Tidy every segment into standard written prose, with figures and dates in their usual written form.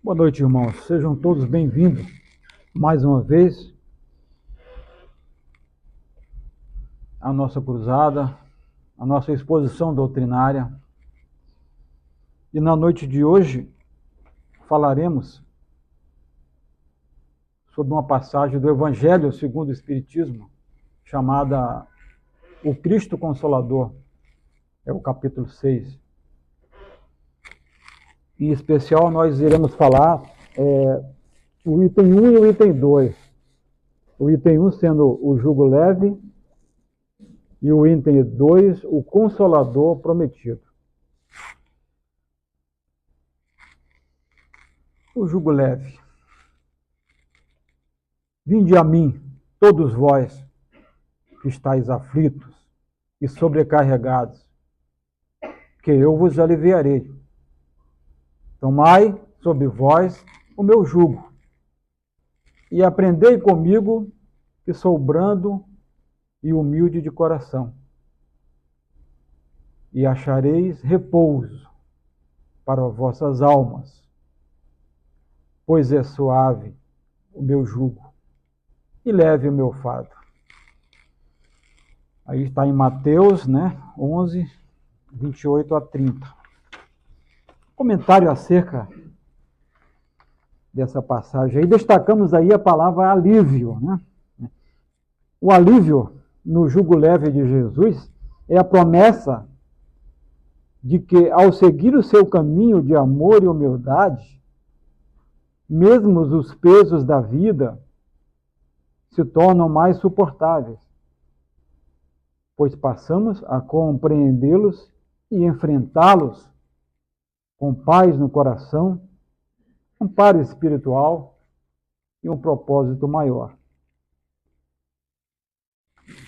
Boa noite, irmãos. Sejam todos bem-vindos mais uma vez à nossa cruzada, à nossa exposição doutrinária. E na noite de hoje falaremos sobre uma passagem do Evangelho segundo o Espiritismo, chamada O Cristo Consolador. É o capítulo 6. Em especial, nós iremos falar o item 1 e o item 2. O item 1 sendo o jugo leve e o item 2, o Consolador prometido. O jugo leve. Vinde a mim, todos vós que estáis aflitos e sobrecarregados, que eu vos aliviarei. Tomai sobre vós o meu jugo e aprendei comigo, que sou brando e humilde de coração, e achareis repouso para vossas almas, pois é suave o meu jugo e leve o meu fardo. Aí está em Mateus, 11, 28 a 30. Comentário acerca dessa passagem. Aí destacamos aí a palavra alívio, O alívio no jugo leve de Jesus é a promessa de que, ao seguir o seu caminho de amor e humildade, mesmo os pesos da vida se tornam mais suportáveis, pois passamos a compreendê-los e enfrentá-los com paz no coração, amparo espiritual e um propósito maior.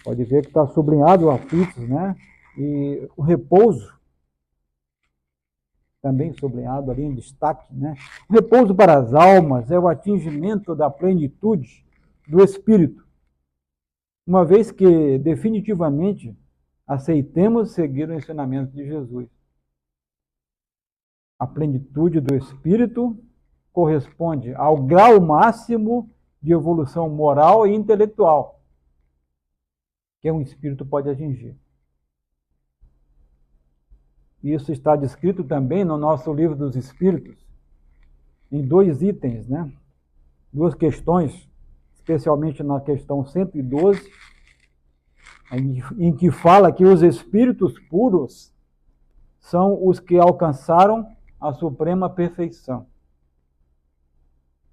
Pode ver que está sublinhado o aflitos, E o repouso, também sublinhado ali em destaque, O repouso para as almas é o atingimento da plenitude do espírito, uma vez que definitivamente aceitemos seguir o ensinamento de Jesus. A plenitude do espírito corresponde ao grau máximo de evolução moral e intelectual que um espírito pode atingir. Isso está descrito também no nosso livro dos Espíritos, em 2 itens, 2 questões, especialmente na questão 112, em que fala que os espíritos puros são os que alcançaram a suprema perfeição.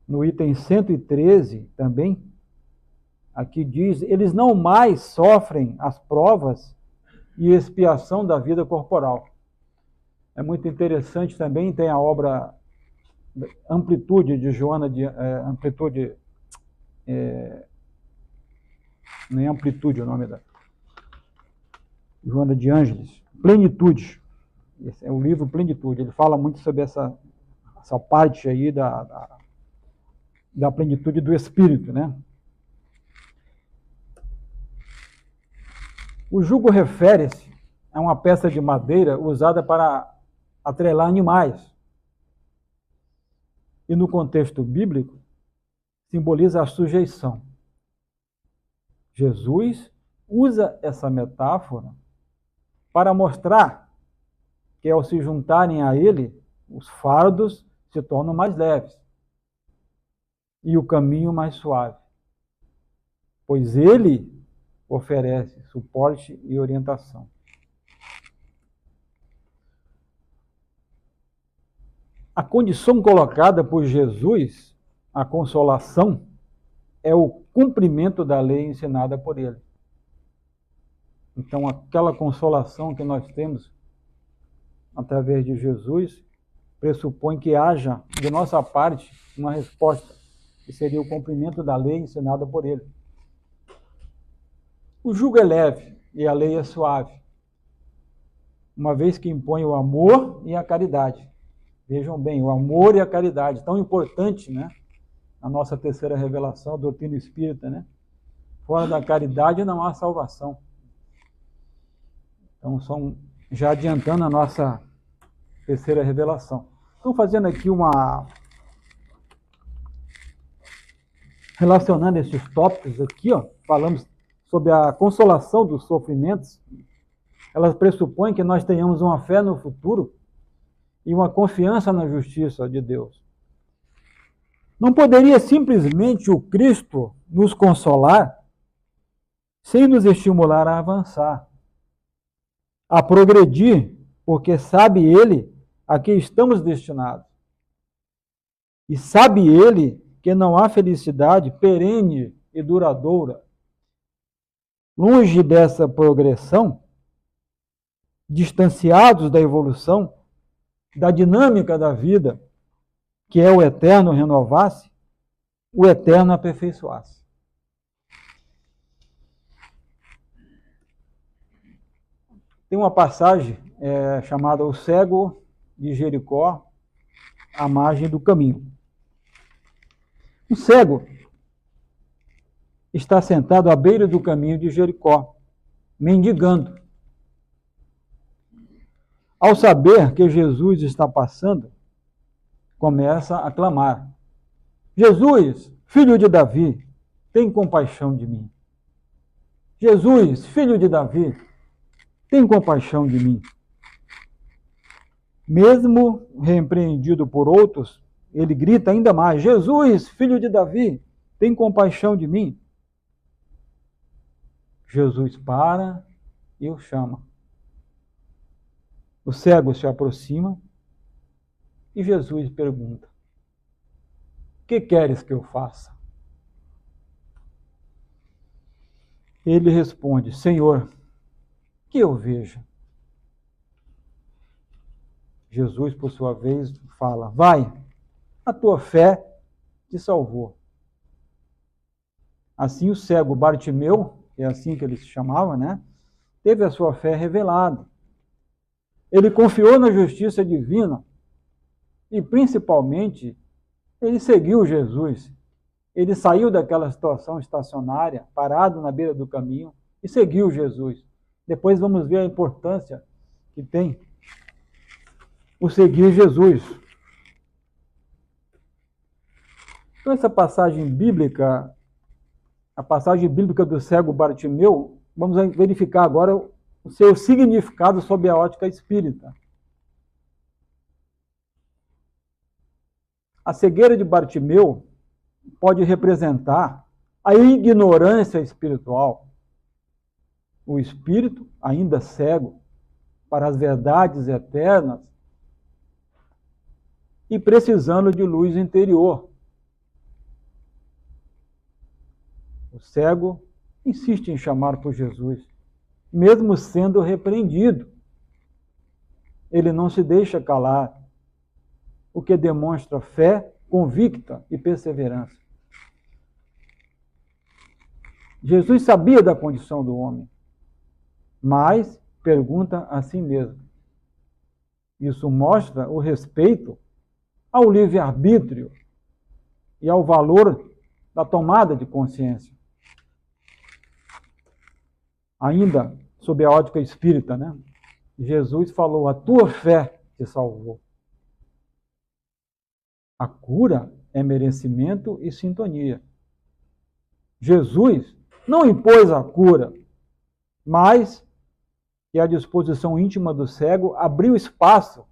No item 113 também, aqui diz, eles não mais sofrem as provas e expiação da vida corporal. É muito interessante também, tem a obra Amplitude de Joana de Amplitude, nem Amplitude é o nome da Joana de Ângeles, Plenitude. Esse é o livro Plenitude. Ele fala muito sobre essa parte aí da plenitude do espírito, O jugo refere-se a uma peça de madeira usada para atrelar animais. E no contexto bíblico, simboliza a sujeição. Jesus usa essa metáfora para mostrar que, ao se juntarem a ele, os fardos se tornam mais leves e o caminho mais suave, pois ele oferece suporte e orientação. A condição colocada por Jesus, a consolação, é o cumprimento da lei ensinada por ele. Então, aquela consolação que nós temos através de Jesus pressupõe que haja, de nossa parte, uma resposta, que seria o cumprimento da lei ensinada por ele. O jugo é leve e a lei é suave, uma vez que impõe o amor e a caridade. Vejam bem, o amor e a caridade, tão importante, a nossa terceira revelação, a doutrina espírita, Fora da caridade não há salvação. Então, já adiantando a nossa terceira revelação. Estou fazendo aqui uma relacionando esses tópicos aqui, ó, falamos sobre a consolação dos sofrimentos. Elas pressupõem que nós tenhamos uma fé no futuro e uma confiança na justiça de Deus. Não poderia simplesmente o Cristo nos consolar sem nos estimular a avançar, a progredir, porque sabe Ele a que estamos destinados. E sabe Ele que não há felicidade perene e duradoura. Longe dessa progressão, distanciados da evolução, da dinâmica da vida, que é o eterno renovar-se, o eterno aperfeiçoar-se. Tem uma passagem chamada O Cego de Jericó, à margem do caminho. O cego está sentado à beira do caminho de Jericó, mendigando. Ao saber que Jesus está passando, começa a clamar: Jesus, filho de Davi, tem compaixão de mim. Jesus, filho de Davi, tem compaixão de mim. Mesmo repreendido por outros, ele grita ainda mais: Jesus, filho de Davi, tem compaixão de mim. Jesus para e o chama. O cego se aproxima e Jesus pergunta: que queres que eu faça? Ele responde: Senhor, que eu veja. Jesus, por sua vez, fala: vai, a tua fé te salvou. Assim o cego Bartimeu, é assim que ele se chamava, né? Teve a sua fé revelada. Ele confiou na justiça divina e, principalmente, ele seguiu Jesus. Ele saiu daquela situação estacionária, parado na beira do caminho, e seguiu Jesus. Depois vamos ver a importância que tem o seguir Jesus. Então, essa passagem bíblica, a passagem bíblica do cego Bartimeu, vamos verificar agora o seu significado sob a ótica espírita. A cegueira de Bartimeu pode representar a ignorância espiritual. O espírito, ainda cego para as verdades eternas e precisando de luz interior. O cego insiste em chamar por Jesus, mesmo sendo repreendido. Ele não se deixa calar, o que demonstra fé convicta e perseverança. Jesus sabia da condição do homem, mas pergunta a si mesmo. Isso mostra o respeito ao livre-arbítrio e ao valor da tomada de consciência. Ainda sob a ótica espírita, né? Jesus falou: a tua fé te salvou. A cura é merecimento e sintonia. Jesus não impôs a cura, mas que a disposição íntima do cego abriu espaço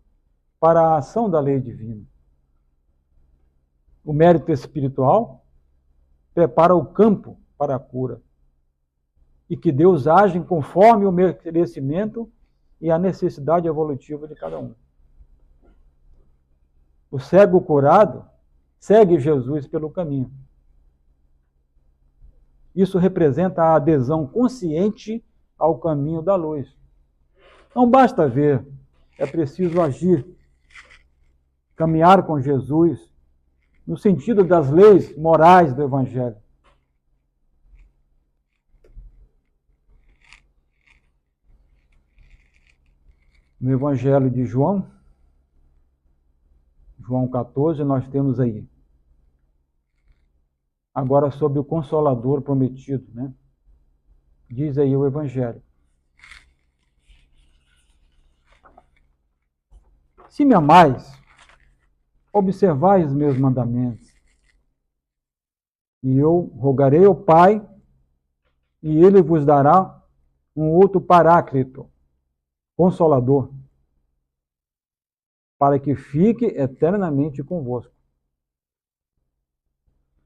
para a ação da lei divina. O mérito espiritual prepara o campo para a cura. E que Deus age conforme o merecimento e a necessidade evolutiva de cada um. O cego curado segue Jesus pelo caminho. Isso representa a adesão consciente ao caminho da luz. Não basta ver, é preciso agir, caminhar com Jesus no sentido das leis morais do Evangelho. No Evangelho de João, João 14, nós temos aí, agora sobre o Consolador prometido, né? Diz aí o Evangelho: se me amais, observai os meus mandamentos. E eu rogarei ao Pai, e ele vos dará um outro Paráclito, Consolador, para que fique eternamente convosco.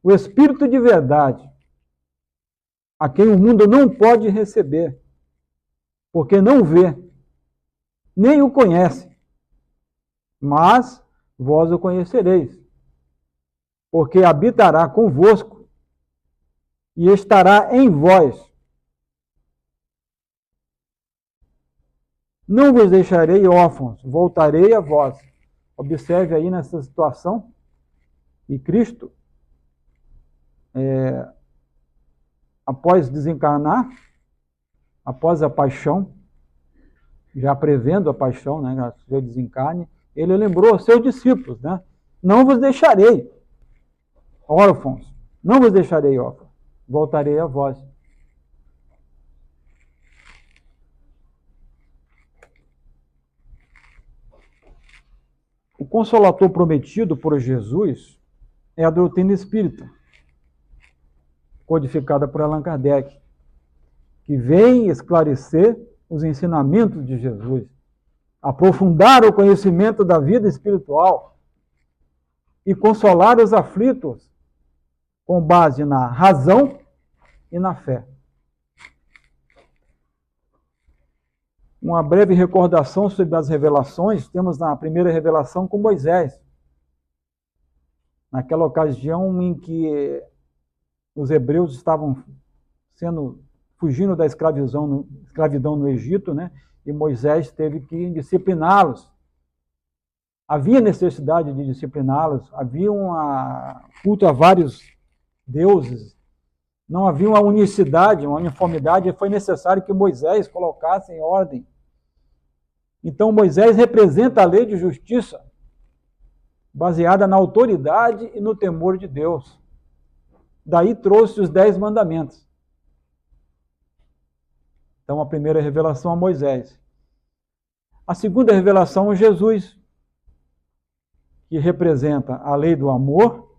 O Espírito de verdade, a quem o mundo não pode receber, porque não vê, nem o conhece, mas vós o conhecereis, porque habitará convosco e estará em vós. Não vos deixarei órfãos, voltarei a vós. Observe aí nessa situação, e Cristo, após desencarnar, após a paixão, já prevendo a paixão, né, o seu desencarne, ele lembrou aos seus discípulos, né? Não vos deixarei órfãos, não vos deixarei órfãos, voltarei a vós. O Consolador prometido por Jesus é a doutrina espírita, codificada por Allan Kardec, que vem esclarecer os ensinamentos de Jesus, aprofundar o conhecimento da vida espiritual e consolar os aflitos com base na razão e na fé. Uma breve recordação sobre as revelações, temos na primeira revelação com Moisés, naquela ocasião em que os hebreus estavam fugindo da escravidão no Egito, né? E Moisés teve que discipliná-los. Havia necessidade de discipliná-los, havia culto a vários deuses, não havia uma unicidade, uma uniformidade, e foi necessário que Moisés colocasse em ordem. Então Moisés representa a lei de justiça, baseada na autoridade e no temor de Deus. Daí trouxe os 10 mandamentos. Então, a primeira revelação a Moisés. A segunda revelação a Jesus, que representa a lei do amor,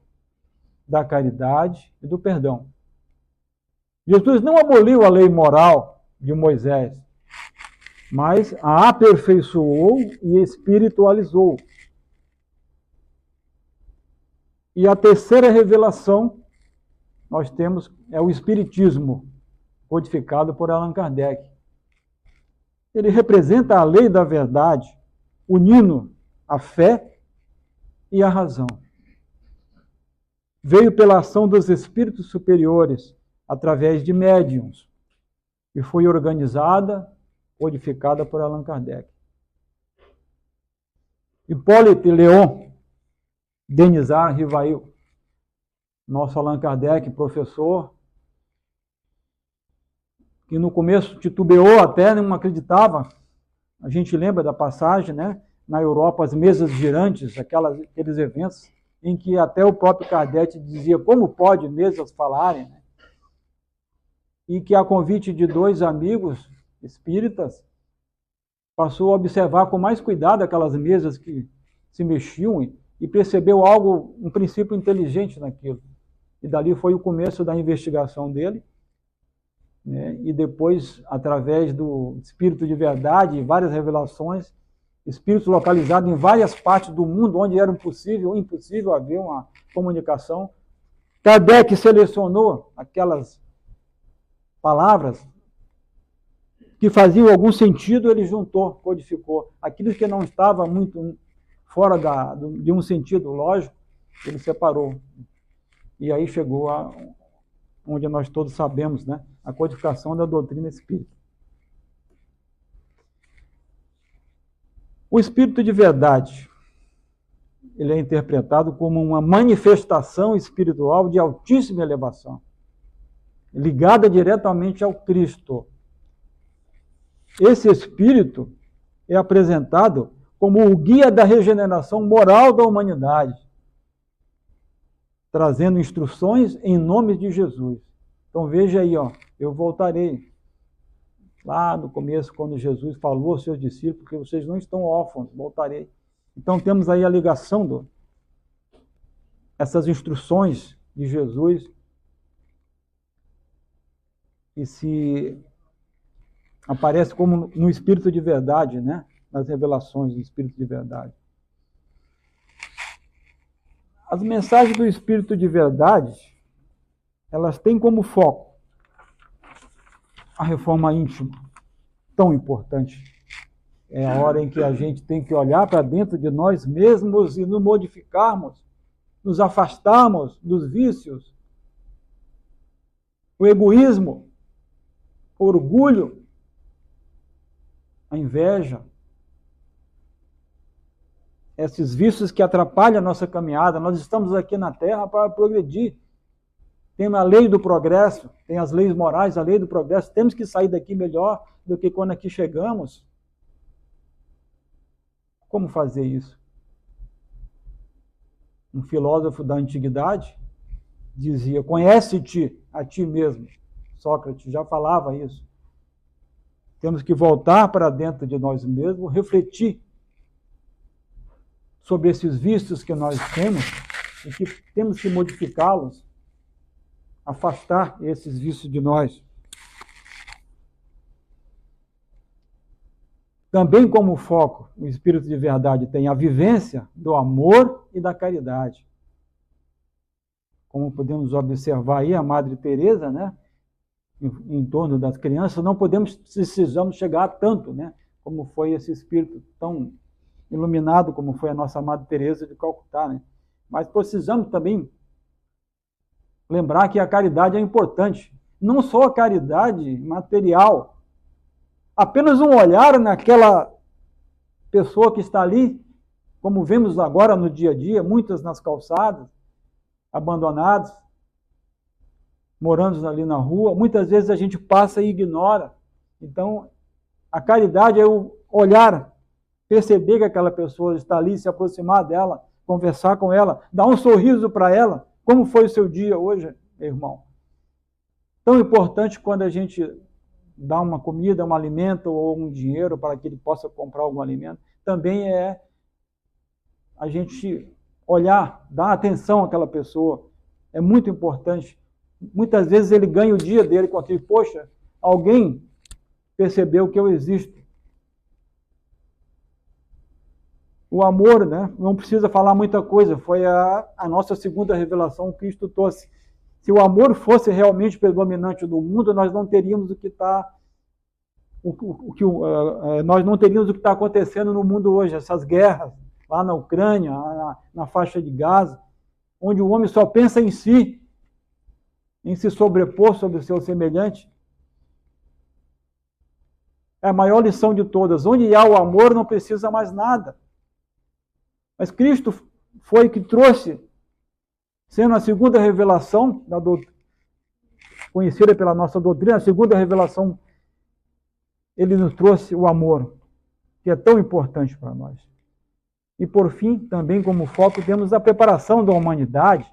da caridade e do perdão. Jesus não aboliu a lei moral de Moisés, mas a aperfeiçoou e espiritualizou. E a terceira revelação nós temos é o Espiritismo, codificado por Allan Kardec. Ele representa a lei da verdade, unindo a fé e a razão. Veio pela ação dos espíritos superiores, através de médiuns, e foi organizada, codificada por Allan Kardec. Hipólite Léon Denisard Rivail, nosso Allan Kardec, professor, que no começo titubeou até, não acreditava. A gente lembra da passagem, né? Na Europa, as mesas girantes, aqueles eventos em que até o próprio Kardec dizia como pode mesas falarem, né? E que a convite de 2 amigos espíritas passou a observar com mais cuidado aquelas mesas que se mexiam e percebeu algo, um princípio inteligente naquilo. E dali foi o começo da investigação dele, né? E depois, através do Espírito de Verdade e várias revelações, espíritos localizados em várias partes do mundo onde era impossível haver uma comunicação, Kardec selecionou aquelas palavras que faziam algum sentido, ele juntou, codificou. Aquilo que não estava muito fora de um sentido lógico, ele separou. E aí chegou a onde nós todos sabemos, né? A codificação da doutrina espírita. O Espírito de Verdade, ele é interpretado como uma manifestação espiritual de altíssima elevação, ligada diretamente ao Cristo. Esse Espírito é apresentado como o guia da regeneração moral da humanidade, trazendo instruções em nome de Jesus. Então veja aí, ó, eu voltarei. Lá no começo, quando Jesus falou aos seus discípulos que vocês não estão órfãos, voltarei. Então temos aí a ligação essas instruções de Jesus e se aparece como no Espírito de verdade, né? Nas revelações do Espírito de verdade. As mensagens do Espírito de verdade, elas têm como foco a reforma íntima, tão importante. É a hora em que a gente tem que olhar para dentro de nós mesmos e nos modificarmos, nos afastarmos dos vícios, o egoísmo, o orgulho, a inveja, esses vícios que atrapalham a nossa caminhada. Nós estamos aqui na Terra para progredir. Tem a lei do progresso, tem as leis morais, a lei do progresso. Temos que sair daqui melhor do que quando aqui chegamos. Como fazer isso? Um filósofo da antiguidade dizia: conhece-te a ti mesmo. Sócrates já falava isso. Temos que voltar para dentro de nós mesmos, refletir sobre esses vícios que nós temos e que temos que modificá-los, afastar esses vícios de nós. Também como foco, o Espírito de verdade tem a vivência do amor e da caridade. Como podemos observar aí, a Madre Teresa, né, em torno das crianças, não precisamos chegar a tanto, né, como foi esse espírito tão iluminado, como foi a nossa Madre Teresa de Calcutá, né? Mas precisamos também lembrar que a caridade é importante. Não só a caridade material. Apenas um olhar naquela pessoa que está ali, como vemos agora no dia a dia, muitas nas calçadas, abandonadas, morando ali na rua. Muitas vezes a gente passa e ignora. Então, a caridade é o olhar, perceber que aquela pessoa está ali, se aproximar dela, conversar com ela, dar um sorriso para ela. Como foi o seu dia hoje, meu irmão? Tão importante quando a gente dá uma comida, um alimento ou um dinheiro para que ele possa comprar algum alimento, também é a gente olhar, dar atenção àquela pessoa. É muito importante. Muitas vezes ele ganha o dia dele contigo. Poxa, alguém percebeu que eu existo. O amor, né? Não precisa falar muita coisa. Foi a nossa segunda revelação que Cristo trouxe. Se o amor fosse realmente predominante no mundo, nós não teríamos o que está nós não teríamos o que está acontecendo no mundo hoje, essas guerras lá na Ucrânia, na faixa de Gaza, onde o homem só pensa em si, em se sobrepor sobre o seu semelhante. É a maior lição de todas. Onde há o amor, não precisa mais nada. Mas Cristo foi que trouxe, sendo a segunda revelação conhecida pela nossa doutrina, a segunda revelação, ele nos trouxe o amor, que é tão importante para nós. E por fim, também como foco, temos a preparação da humanidade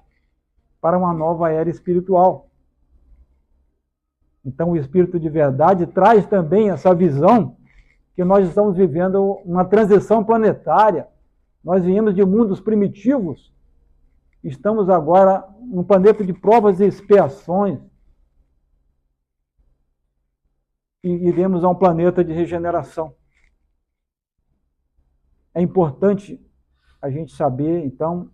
para uma nova era espiritual. Então o Espírito de verdade traz também essa visão que nós estamos vivendo uma transição planetária. Nós viemos de mundos primitivos, estamos agora num planeta de provas e expiações, e iremos a um planeta de regeneração. É importante a gente saber, então,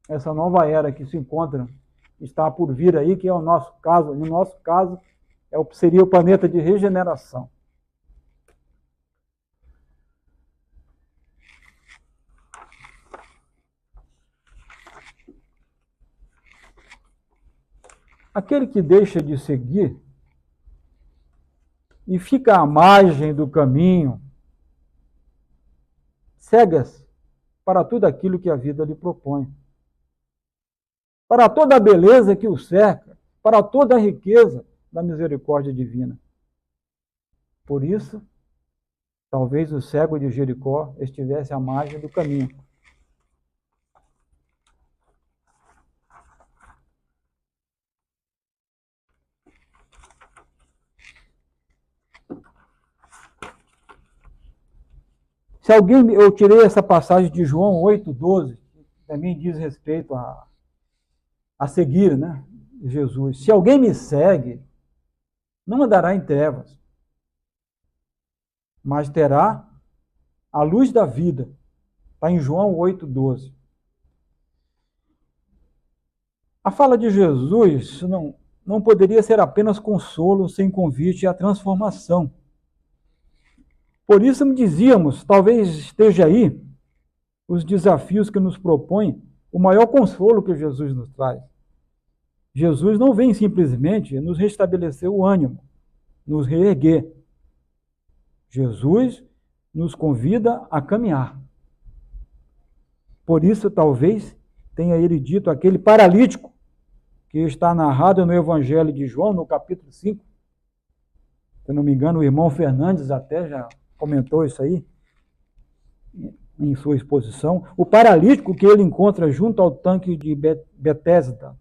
essa nova era que se encontra, está por vir aí, que é o nosso caso. No nosso caso, seria o planeta de regeneração. Aquele que deixa de seguir e fica à margem do caminho, cegas para tudo aquilo que a vida lhe propõe, para toda a beleza que o cerca, para toda a riqueza da misericórdia divina. Por isso, talvez o cego de Jericó estivesse à margem do caminho. Se alguém, eu tirei essa passagem de João 8,12, que também diz respeito a seguir, né, Jesus. Se alguém me segue, não andará em trevas, mas terá a luz da vida. Está em João 8,12. A fala de Jesus não poderia ser apenas consolo sem convite à transformação. Por isso me dizíamos, talvez esteja aí os desafios que nos propõem, o maior consolo que Jesus nos traz. Jesus não vem simplesmente nos restabelecer o ânimo, nos reerguer. Jesus nos convida a caminhar. Por isso, talvez, tenha ele dito aquele paralítico, que está narrado no Evangelho de João, no capítulo 5. Se não me engano, o irmão Fernandes até já comentou isso aí em sua exposição. O paralítico que ele encontra junto ao tanque de Betesda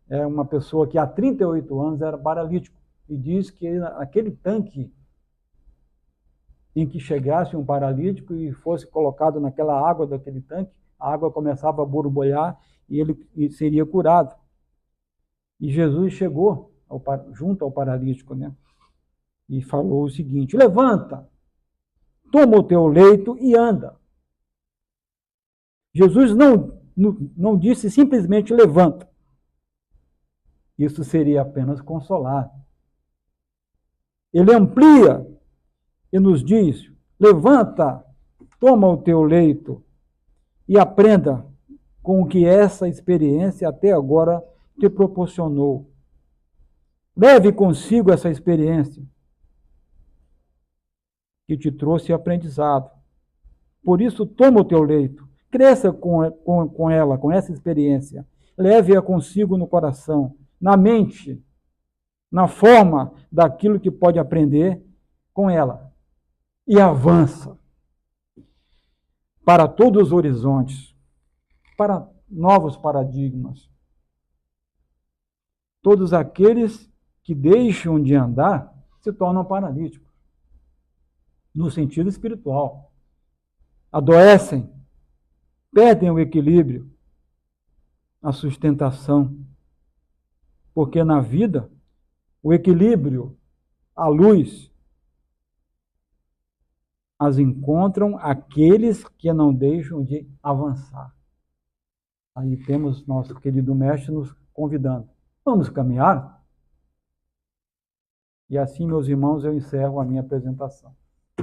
é uma pessoa que há 38 anos era paralítico. E diz que aquele tanque em que chegasse um paralítico e fosse colocado naquela água daquele tanque, a água começava a borbulhar e ele seria curado. E Jesus chegou junto ao paralítico, né? E falou o seguinte: levanta, toma o teu leito e anda. Jesus não disse simplesmente levanta. Isso seria apenas consolar. Ele amplia e nos diz: levanta, toma o teu leito e aprenda com o que essa experiência até agora te proporcionou. Leve consigo essa experiência que te trouxe aprendizado. Por isso, toma o teu leito, cresça com ela, com essa experiência. Leve-a consigo no coração, na mente, na forma daquilo que pode aprender com ela. E avança para todos os horizontes, para novos paradigmas. Todos aqueles que deixam de andar se tornam paralíticos, no sentido espiritual. Adoecem, perdem o equilíbrio, a sustentação. Porque na vida, o equilíbrio, a luz, as encontram aqueles que não deixam de avançar. Aí temos nosso querido mestre nos convidando. Vamos caminhar? E assim, meus irmãos, eu encerro a minha apresentação.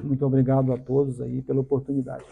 Muito obrigado a todos aí pela oportunidade.